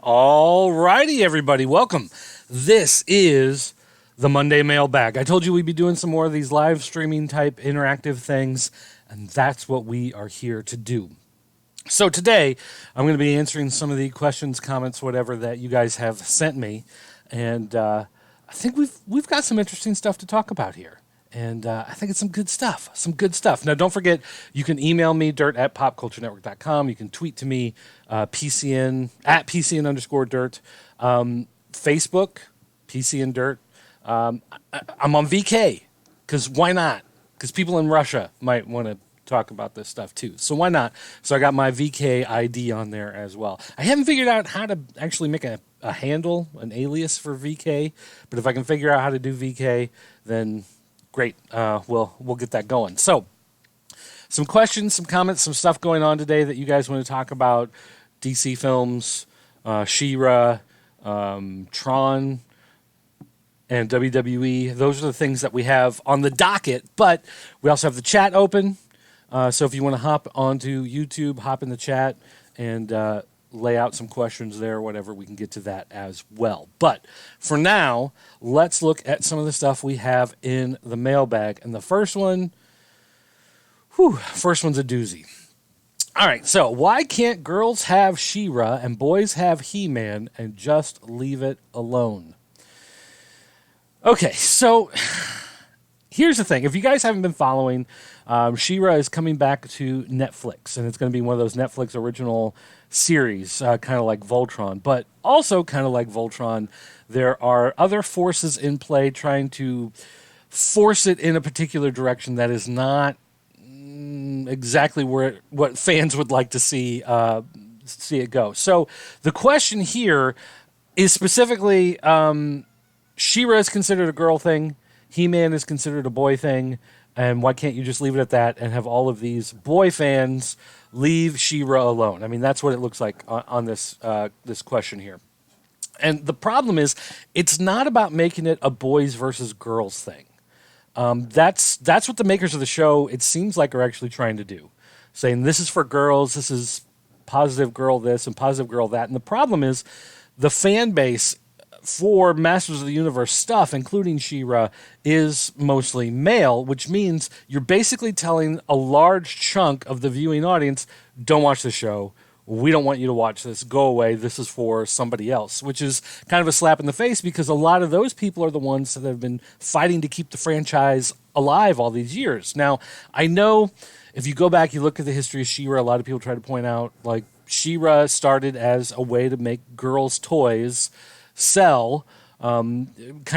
All righty, everybody. Welcome. This is the Monday Mailbag. I told you we'd be doing some more of these live streaming type interactive things, and that's what we are here to do. So today, I'm going to be answering some of the questions, comments, whatever that you guys have sent me, and I think we've got some interesting stuff to talk about here. And I think it's some good stuff. Now, don't forget, you can email me, dirt@popculturenetwork.com. You can tweet to me, PCN, @PCN_dirt. Facebook, PCN Dirt. I'm on VK, because why not? Because people in Russia might want to talk about this stuff too. So why not? So I got my VK ID on there as well. I haven't figured out how to actually make a handle, an alias for VK. But if I can figure out how to do VK, then great. We'll get that going. So, some questions, some comments, some stuff going on today that you guys want to talk about. DC films, She-Ra, Tron, and WWE. Those are the things that we have on the docket. But we also have the chat open. So if you want to hop onto YouTube, hop in the chat and lay out some questions there, whatever, we can get to that as well. But for now, let's look at some of the stuff we have in the mailbag. And the first one's a doozy. All right, so why can't girls have She-Ra and boys have He-Man and just leave it alone? Okay, so here's the thing. If you guys haven't been following, She-Ra is coming back to Netflix, and it's going to be one of those Netflix original series, kind of like Voltron. But also kind of like Voltron, there are other forces in play trying to force it in a particular direction that is not exactly what fans would like to see it go. So the question here is specifically, She-Ra is considered a girl thing, He-Man is considered a boy thing, and why can't you just leave it at that and have all of these boy fans leave She-Ra alone? I mean, that's what it looks like on this question here. And the problem is, it's not about making it a boys versus girls thing. That's what the makers of the show, it seems like, are actually trying to do. Saying this is for girls, this is positive girl this and positive girl that. And the problem is, the fan base for Masters of the Universe stuff, including She-Ra, is mostly male, which means you're basically telling a large chunk of the viewing audience, don't watch the show. We don't want you to watch this. Go away. This is for somebody else, which is kind of a slap in the face because a lot of those people are the ones that have been fighting to keep the franchise alive all these years. Now, I know if you go back, you look at the history of She-Ra, a lot of people try to point out, like, She-Ra started as a way to make girls' toys sell, kind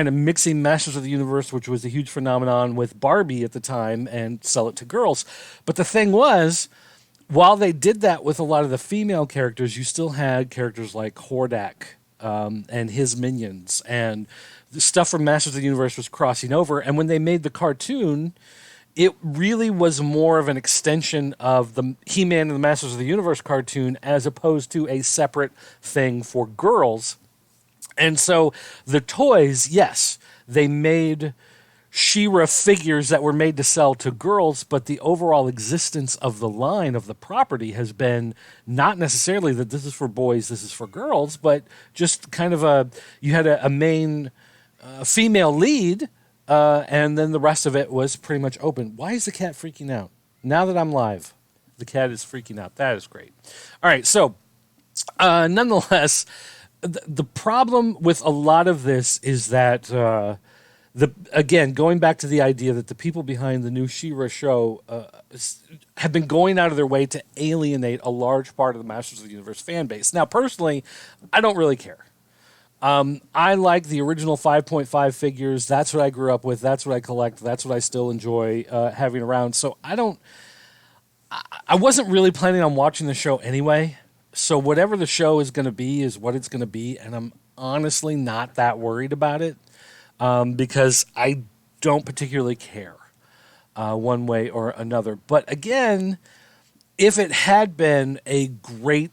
of mixing Masters of the Universe, which was a huge phenomenon, with Barbie at the time and sell it to girls. But the thing was, while they did that with a lot of the female characters, you still had characters like Hordak and his minions, and the stuff from Masters of the Universe was crossing over. And when they made the cartoon, it really was more of an extension of the He-Man and the Masters of the Universe cartoon as opposed to a separate thing for girls. And so the toys, yes, they made She-Ra figures that were made to sell to girls, but the overall existence of the line, of the property, has been not necessarily that this is for boys, this is for girls, but just kind of you had a main female lead, and then the rest of it was pretty much open. Why is the cat freaking out? Now that I'm live, the cat is freaking out. That is great. All right, so nonetheless, the problem with a lot of this is that, again, going back to the idea that the people behind the new She-Ra show have been going out of their way to alienate a large part of the Masters of the Universe fan base. Now, personally, I don't really care. I like the original 5.5 figures. That's what I grew up with. That's what I collect. That's what I still enjoy having around. So I wasn't really planning on watching the show anyway. So whatever the show is going to be is what it's going to be, and I'm honestly not that worried about it because I don't particularly care one way or another. But again, if it had been a great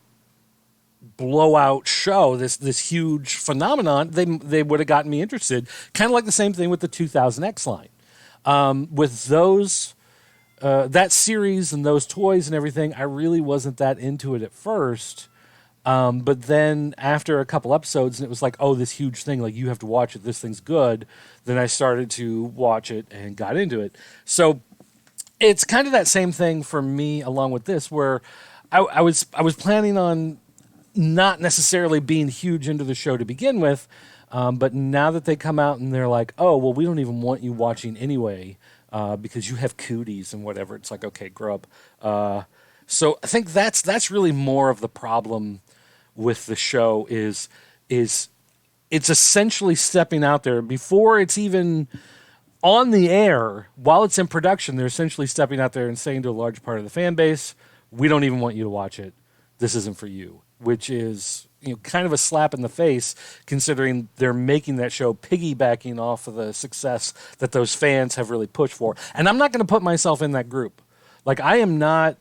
blowout show, this huge phenomenon, they would have gotten me interested. Kind of like the same thing with the 2000X line. With those that series and those toys and everything, I really wasn't that into it at first. But then after a couple episodes, and it was like, oh, this huge thing, like you have to watch it. This thing's good. Then I started to watch it and got into it. So it's kind of that same thing for me, along with this, where I was planning on not necessarily being huge into the show to begin with, but now that they come out and they're like, oh, well, we don't even want you watching anyway because you have cooties and whatever. It's like, okay, grow up. So I think that's really more of the problem with the show is it's essentially stepping out there before it's even on the air. While it's in production, they're essentially stepping out there and saying to a large part of the fan base, we don't even want you to watch it. This isn't for you, which is kind of a slap in the face considering they're making that show piggybacking off of the success that those fans have really pushed for. And I'm not going to put myself in that group. Like I am not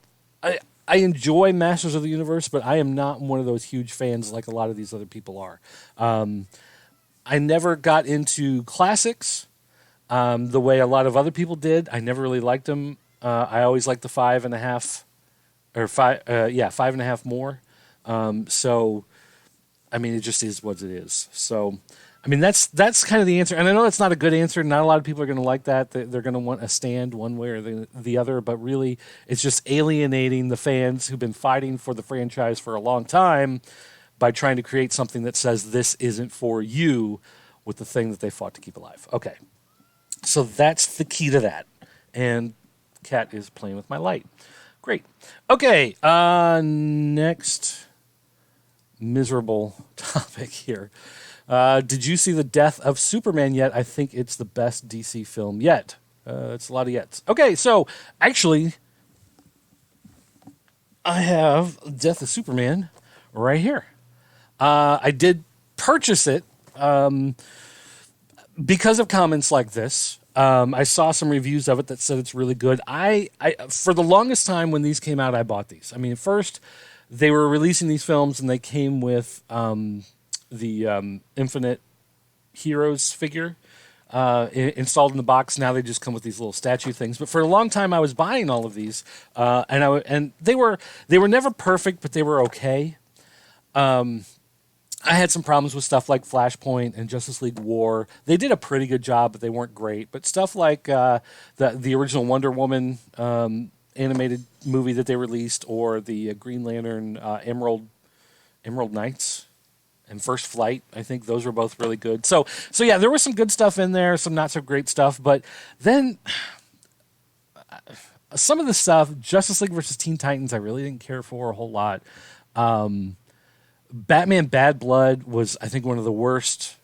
I enjoy Masters of the Universe, but I am not one of those huge fans like a lot of these other people are. I never got into classics the way a lot of other people did. I never really liked them. I always liked the 5.5 or 5.5 more. So, I mean, it just is what it is. So, I mean, that's kind of the answer. And I know that's not a good answer. Not a lot of people are going to like that. They're going to want a stand one way or the other. But really, it's just alienating the fans who've been fighting for the franchise for a long time by trying to create something that says this isn't for you with the thing that they fought to keep alive. Okay. So that's the key to that. And Cat is playing with my light. Great. Okay. Next miserable topic here. Did you see the death of Superman yet? I think it's the best DC film yet. It's a lot of yets. Okay, so actually, I have Death of Superman right here. I did purchase it because of comments like this. I saw some reviews of it that said it's really good. I for the longest time when these came out, I bought these. I mean, at first, they were releasing these films and they came with the Infinite Heroes figure installed in the box. Now they just come with these little statue things. But for a long time, I was buying all of these, and they were never perfect, but they were okay. I had some problems with stuff like Flashpoint and Justice League War. They did a pretty good job, but they weren't great. But stuff like the original Wonder Woman animated movie that they released, or the Green Lantern Emerald Knights and First Flight, I think those were both really good. So yeah, there was some good stuff in there, some not so great stuff. But then some of the stuff, Justice League versus Teen Titans, I really didn't care for a whole lot. Batman Bad Blood was, I think, one of the worst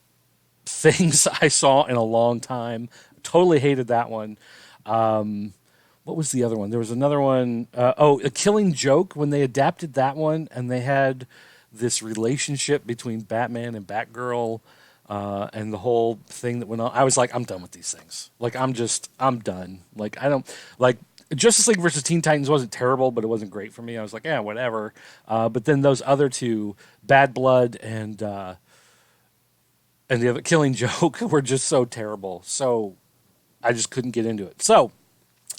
things I saw in a long time. Totally hated that one. What was the other one? There was another one. A Killing Joke, when they adapted that one and they had this relationship between Batman and Batgirl and the whole thing that went on. I was like, I'm done with these things. Like, I'm done. Like, I don't, like, Justice League versus Teen Titans wasn't terrible, but it wasn't great for me. I was like, yeah, whatever. But then those other two, Bad Blood and the other Killing Joke, were just so terrible. So I just couldn't get into it. So,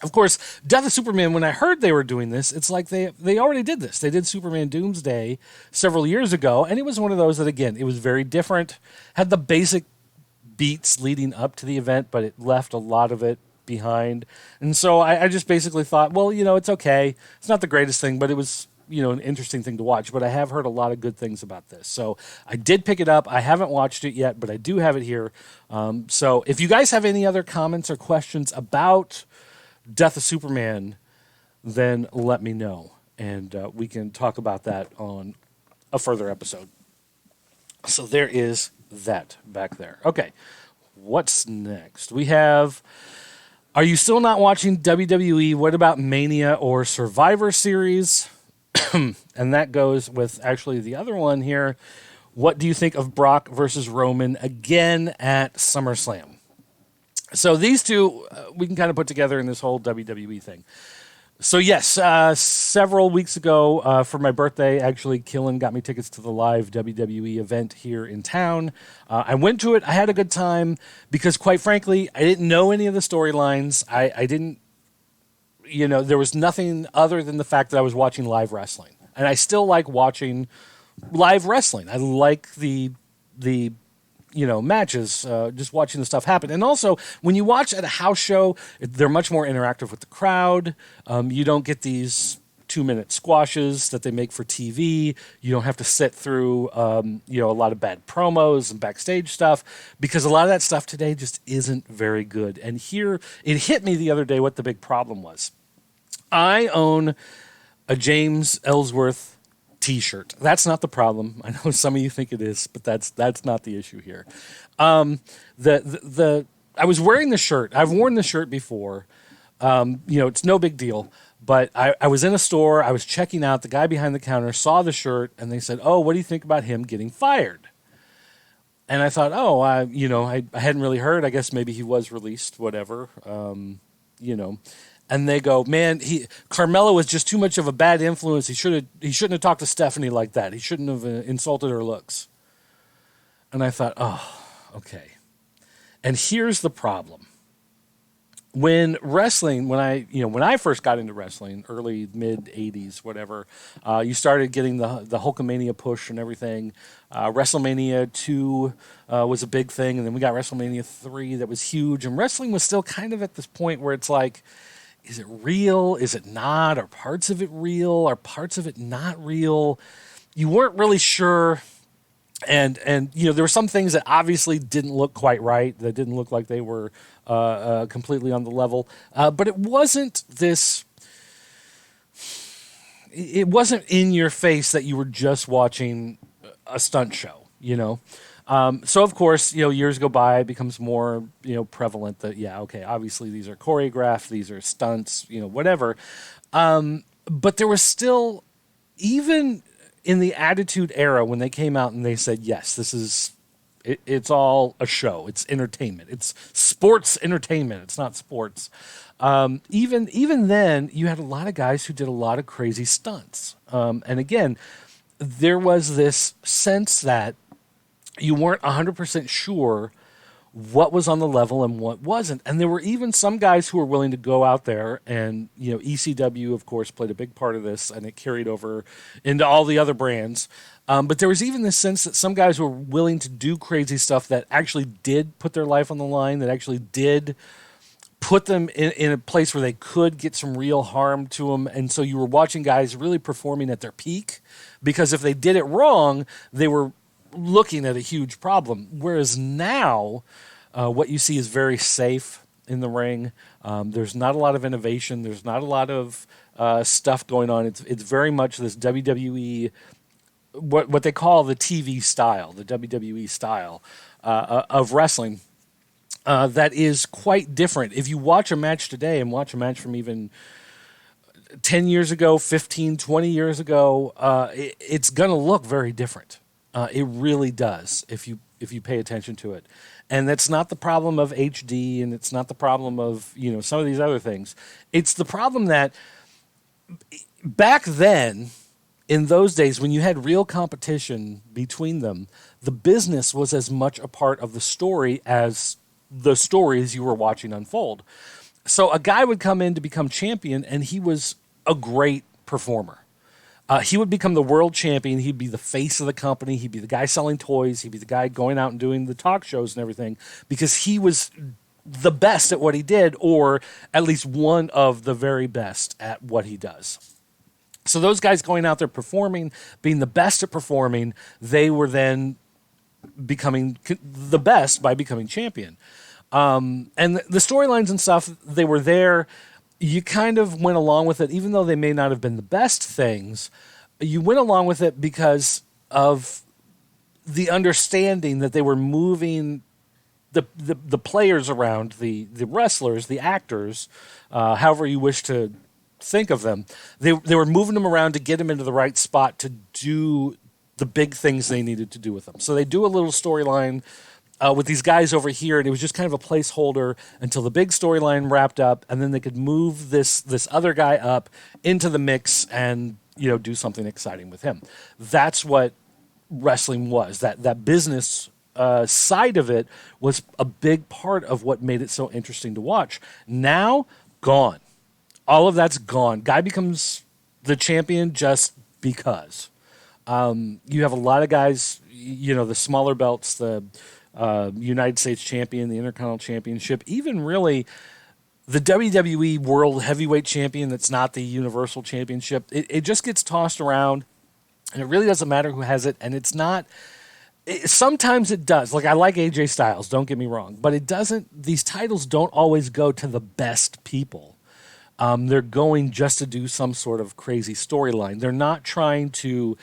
of course, Death of Superman, when I heard they were doing this, it's like they already did this. They did Superman Doomsday several years ago, and it was one of those that, again, it was very different, had the basic beats leading up to the event, but it left a lot of it behind. And so I just basically thought, well, it's okay. It's not the greatest thing, but it was, an interesting thing to watch. But I have heard a lot of good things about this. So I did pick it up. I haven't watched it yet, but I do have it here. So if you guys have any other comments or questions about Death of Superman, then let me know, and we can talk about that on a further episode. So there is that back there. Okay, what's next? We have, are you still not watching WWE? What about Mania or Survivor Series? And that goes with actually the other one here. What do you think of Brock versus Roman again at SummerSlam? So these two, we can kind of put together in this whole WWE thing. So yes, several weeks ago for my birthday, actually, Killen got me tickets to the live WWE event here in town. I went to it. I had a good time because, quite frankly, I didn't know any of the storylines. I didn't, there was nothing other than the fact that I was watching live wrestling. And I still like watching live wrestling. I like the matches, just watching the stuff happen. And also, when you watch at a house show, they're much more interactive with the crowd. You don't get these 2-minute squashes that they make for TV. You don't have to sit through, a lot of bad promos and backstage stuff, because a lot of that stuff today just isn't very good. And here, it hit me the other day what the big problem was. I own a James Ellsworth T-shirt. That's not the problem. I know some of you think it is, but that's not the issue here. I was wearing the shirt. I've worn the shirt before. It's no big deal. But I was in a store. I was checking out. The guy behind the counter saw the shirt, and they said, "Oh, what do you think about him getting fired?" And I thought, I hadn't really heard. I guess maybe he was released, whatever. And they go, "Man, Carmelo was just too much of a bad influence. He shouldn't have talked to Stephanie like that. He shouldn't have insulted her looks." And I thought, okay. And here's the problem. When I first got into wrestling, early mid '80s, whatever, you started getting the Hulkamania push and everything. WrestleMania 2 was a big thing, and then we got WrestleMania 3 that was huge. And wrestling was still kind of at this point where it's like, is it real? Is it not? Are parts of it real? Are parts of it not real? You weren't really sure. And there were some things that obviously didn't look quite right, that didn't look like they were completely on the level. But it wasn't this. It wasn't in your face that you were just watching a stunt show, So of course, years go by, it becomes more, prevalent that obviously these are choreographed, these are stunts, whatever. But there was still, even in the Attitude Era, when they came out and they said, yes, it's all a show. It's entertainment. It's sports entertainment. It's not sports. Even then, you had a lot of guys who did a lot of crazy stunts. And again, there was this sense that you weren't 100% sure what was on the level and what wasn't. And there were even some guys who were willing to go out there, and ECW, of course, played a big part of this, and it carried over into all the other brands. But there was even this sense that some guys were willing to do crazy stuff that actually did put their life on the line, that actually did put them in a place where they could get some real harm to them. And so you were watching guys really performing at their peak, because if they did it wrong, they were looking at a huge problem. Whereas now, what you see is very safe in the ring. There's not a lot of innovation. There's not a lot of stuff going on. It's very much this WWE, what they call the TV style, the WWE style of wrestling. That is quite different. If you watch a match today and watch a match from even 10 years ago, 15, 20 years ago, it's going to look very different. It really does if you pay attention to it. And that's not the problem of HD, and it's not the problem of some of these other things. It's the problem that back then, in those days, when you had real competition between them, the business was as much a part of the story as the stories you were watching unfold. So a guy would come in to become champion, and he was a great performer. He would become the world champion. He'd be the face of the company. He'd be the guy selling toys. He'd be the guy going out and doing the talk shows and everything, because he was the best at what he did, or at least one of the very best at what he does. So those guys going out there performing, being the best at performing, they were then becoming the best by becoming champion. And the storylines and stuff, they were there. You kind of went along with it, even though they may not have been the best things. You went along with it because of the understanding that they were moving the players around, the wrestlers, the actors, however you wish to think of them. They were moving them around to get them into the right spot to do the big things they needed to do with them. So they do a little storyline with these guys over here, and it was just kind of a placeholder until the big storyline wrapped up, and then they could move this other guy up into the mix and do something exciting with him. That's what wrestling was. That business side of it was a big part of what made it so interesting to watch. Now, gone. All of that's gone. Guy becomes the champion just because. You have a lot of guys, the smaller belts, the United States Champion, the Intercontinental Championship, even really the WWE World Heavyweight Champion that's not the Universal Championship. It just gets tossed around, and it really doesn't matter who has it, and it's not. Sometimes it does. Like, I like AJ Styles, don't get me wrong, but it doesn't. These titles don't always go to the best people. They're going just to do some sort of crazy storyline. They're not trying to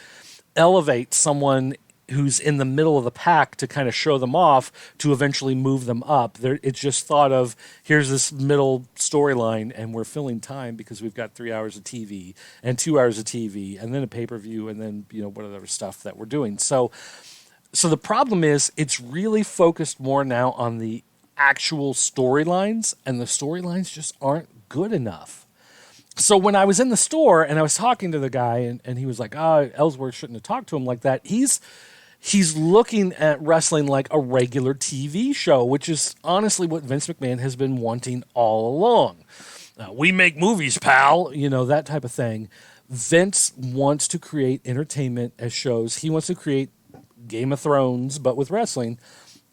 elevate someone who's in the middle of the pack to kind of show them off to eventually move them up. It's just thought of, here's this middle storyline, and we're filling time because we've got 3 hours of TV and 2 hours of TV and then a pay-per-view and then, whatever stuff that we're doing. So the problem is it's really focused more now on the actual storylines, and the storylines just aren't good enough. So when I was in the store and I was talking to the guy, and he was like, Ellsworth shouldn't have talked to him like that. He's looking at wrestling like a regular TV show, which is honestly what Vince McMahon has been wanting all along. We make movies, pal, that type of thing. Vince wants to create entertainment as shows. He wants to create Game of Thrones, but with wrestling.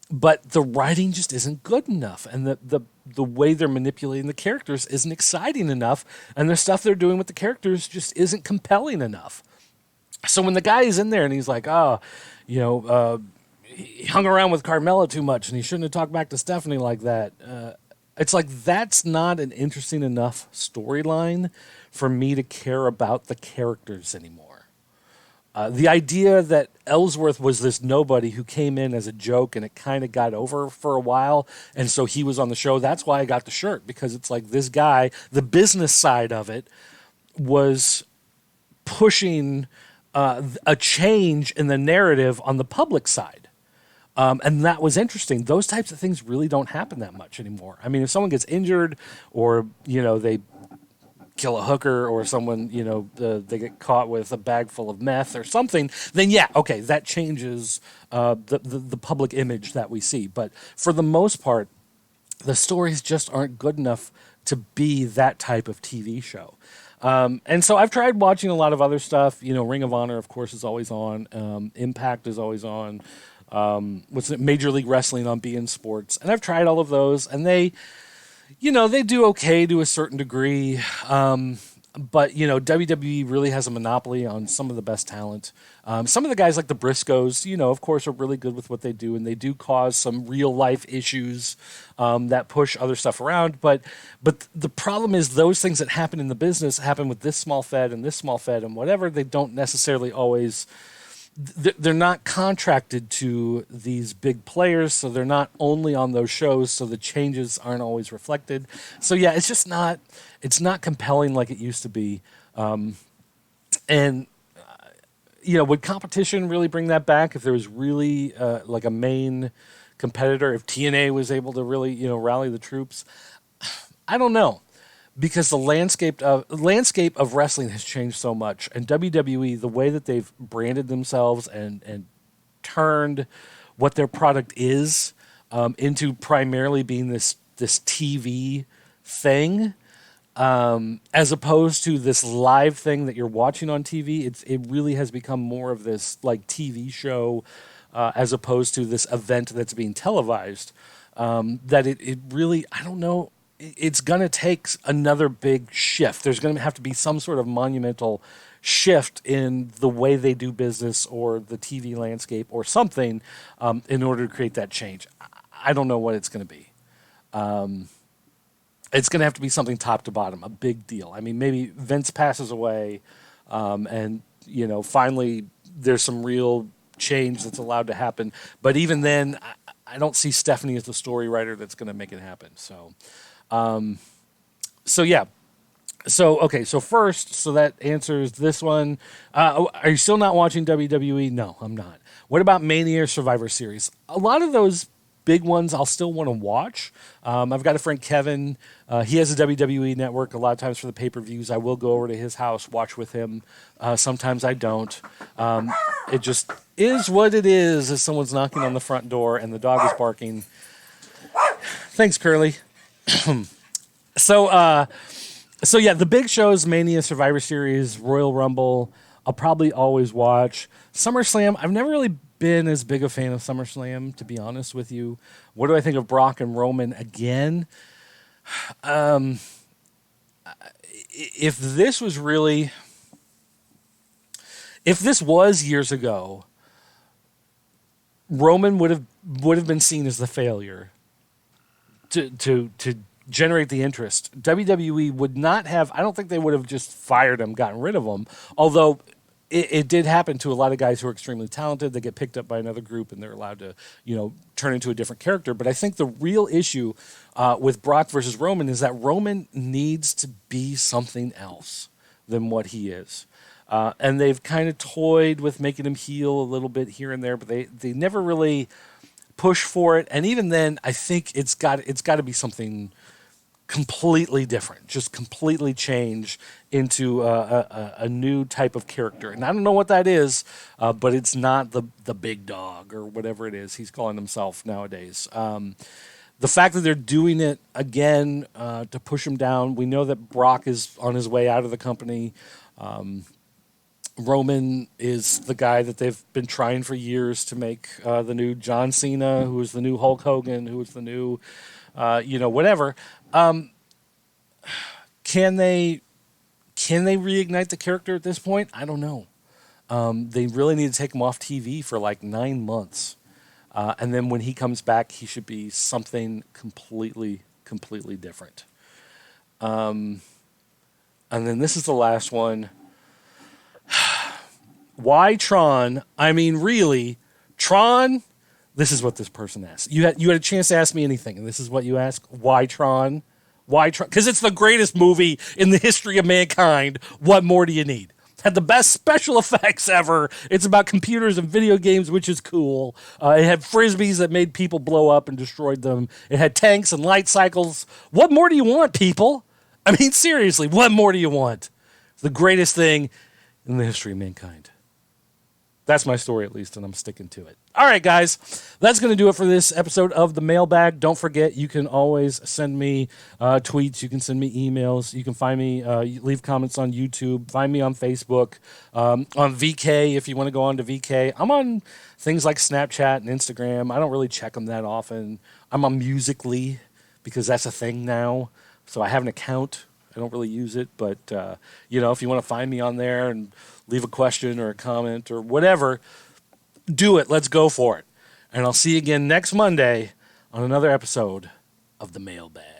But the writing just isn't good enough, and the way they're manipulating the characters isn't exciting enough, and the stuff they're doing with the characters just isn't compelling enough. So when the guy is in there and he's like, he hung around with Carmella too much, and he shouldn't have talked back to Stephanie like that. It's like, that's not an interesting enough storyline for me to care about the characters anymore. The idea that Ellsworth was this nobody who came in as a joke and it kind of got over for a while, and so he was on the show, that's why I got the shirt, because it's like this guy, the business side of it, was pushing a change in the narrative on the public side. And that was interesting. Those types of things really don't happen that much anymore. I mean, if someone gets injured or, they kill a hooker, or someone, they get caught with a bag full of meth or something, then yeah, okay, that changes the public image that we see. But for the most part, the stories just aren't good enough to be that type of TV show. And so I've tried watching a lot of other stuff. Ring of Honor, of course, is always on. Impact is always on. Major League Wrestling on beIN Sports. And I've tried all of those, and they do okay to a certain degree. But, WWE really has a monopoly on some of the best talent. Some of the guys like the Briscoes, of course, are really good with what they do, and they do cause some real-life issues that push other stuff around. But the problem is those things that happen in the business happen with this small fed and this small fed and whatever. They don't necessarily always... They're not contracted to these big players, so they're not only on those shows, so the changes aren't always reflected. So yeah, it's just not compelling like it used to be. Would competition really bring that back if there was really like a main competitor, if TNA was able to really, rally the troops? I don't know. Because the landscape of wrestling has changed so much, and WWE, the way that they've branded themselves and turned what their product is into primarily being this TV thing, as opposed to this live thing that you're watching on TV. It really has become more of this like TV show as opposed to this event that's being televised. That it really, I don't know. It's going to take another big shift. There's going to have to be some sort of monumental shift in the way they do business or the TV landscape or something in order to create that change. I don't know what it's going to be. It's going to have to be something top to bottom, a big deal. I mean, maybe Vince passes away and, finally there's some real change that's allowed to happen. But even then, I don't see Stephanie as the story writer that's going to make it happen. So yeah. So first, so that answers this one. Are you still not watching WWE? No, I'm not. What about Mania or Survivor Series? A lot of those big ones I'll still want to watch. I've got a friend, Kevin. He has a WWE network a lot of times for the pay-per-views. I will go over to his house, watch with him. Sometimes I don't. It just is what it is as someone's knocking on the front door and the dog is barking. Thanks, Curly. So yeah, the big shows, Mania, Survivor Series, Royal Rumble, I'll probably always watch SummerSlam. I've never really been as big a fan of SummerSlam, to be honest with you. What do I think of Brock and Roman again? If this was really, if this was years ago, Roman would have been seen as the failure to generate the interest. WWE would not have. I don't think they would have just fired him, gotten rid of him. Although it did happen to a lot of guys who are extremely talented. They get picked up by another group and they're allowed to, turn into a different character. But I think the real issue with Brock versus Roman is that Roman needs to be something else than what he is. And they've kind of toyed with making him heel a little bit here and there, but they never really push for it. And even then, I think it's got to be something completely different, just completely change into a new type of character. And I don't know what that is, but it's not the big dog or whatever it is he's calling himself nowadays. The fact that they're doing it again to push him down, we know that Brock is on his way out of the company. Roman is the guy that they've been trying for years to make the new John Cena, who is the new Hulk Hogan, who is the new, whatever. Can they reignite the character at this point? I don't know. They really need to take him off TV for like 9 months. And then when he comes back, he should be something completely different. And then this is the last one. Why Tron? I mean, really, Tron? This is what this person asked. You had a chance to ask me anything, and this is what you ask. Why Tron? Why Tron? Because it's the greatest movie in the history of mankind. What more do you need? Had the best special effects ever. It's about computers and video games, which is cool. It had frisbees that made people blow up and destroyed them. It had tanks and light cycles. What more do you want, people? I mean, seriously, what more do you want? It's the greatest thing in the history of mankind. That's my story, at least, and I'm sticking to it. All right, guys, that's going to do it for this episode of the Mailbag. Don't forget, you can always send me tweets. You can send me emails. You can find me, leave comments on YouTube. Find me on Facebook, on VK if you want to go on to VK. I'm on things like Snapchat and Instagram. I don't really check them that often. I'm on Musical.ly because that's a thing now. So I have an account. I don't really use it, but, if you want to find me on there and leave a question or a comment or whatever, do it. Let's go for it. And I'll see you again next Monday on another episode of the Mailbag.